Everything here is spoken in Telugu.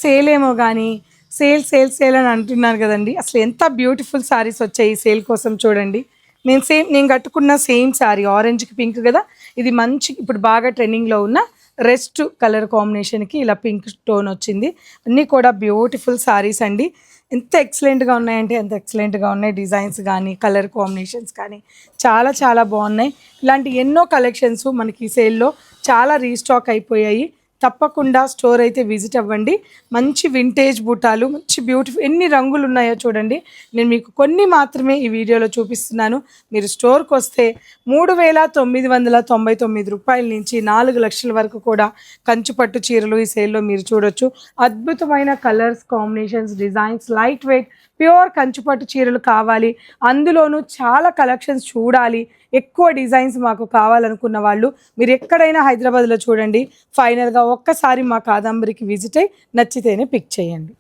సేల్ ఏమో కానీ సేల్ అని అంటున్నారు కదండి. అసలు ఎంత బ్యూటిఫుల్ శారీస్ వచ్చాయి ఈ సేల్ కోసం చూడండి. నేను కట్టుకున్న సేమ్ శారీ ఆరెంజ్కి పింక్ కదా, ఇది మంచి ఇప్పుడు బాగా ట్రెండింగ్లో ఉన్న రెస్ట్ కలర్ కాంబినేషన్కి ఇలా పింక్ టోన్ వచ్చింది. అన్నీ కూడా బ్యూటిఫుల్ శారీస్ అండి. ఎంత ఎక్సలెంట్గా ఉన్నాయంటే ఎంత ఎక్సలెంట్గా ఉన్నాయి. డిజైన్స్ కానీ కలర్ కాంబినేషన్స్ కానీ చాలా చాలా బాగున్నాయి. ఇలాంటి ఎన్నో కలెక్షన్స్ మనకి సేల్లో చాలా రీస్టాక్ అయిపోయాయి. తప్పకుండా స్టోర్ అయితే విజిట్ అవ్వండి. మంచి వింటేజ్ బుట్టాలు, మంచి బ్యూటిఫుల్ ఎన్ని రంగులు ఉన్నాయో చూడండి. నేను మీకు కొన్ని మాత్రమే ఈ వీడియోలో చూపిస్తున్నాను. మీరు స్టోర్కి వస్తే 3,999 రూపాయల నుంచి 4 లక్షల వరకు కూడా కంచుపట్టు చీరలు ఈ సేల్లో మీరు చూడొచ్చు. అద్భుతమైన colours combinations, designs, light weight pure కంచుపట్టు చీరలు కావాలి, అందులోనూ చాలా కలెక్షన్స్ చూడాలి, ఎక్కువ డిజైన్స్ మాకు కావాలనుకున్న వాళ్ళు మీరు ఎక్కడైనా హైదరాబాద్లో చూడండి. ఫైనల్గా ఒక్కసారి మా కాదంబరికి విజిట్ అయ్యి నచ్చితేనే పిక్ చేయండి.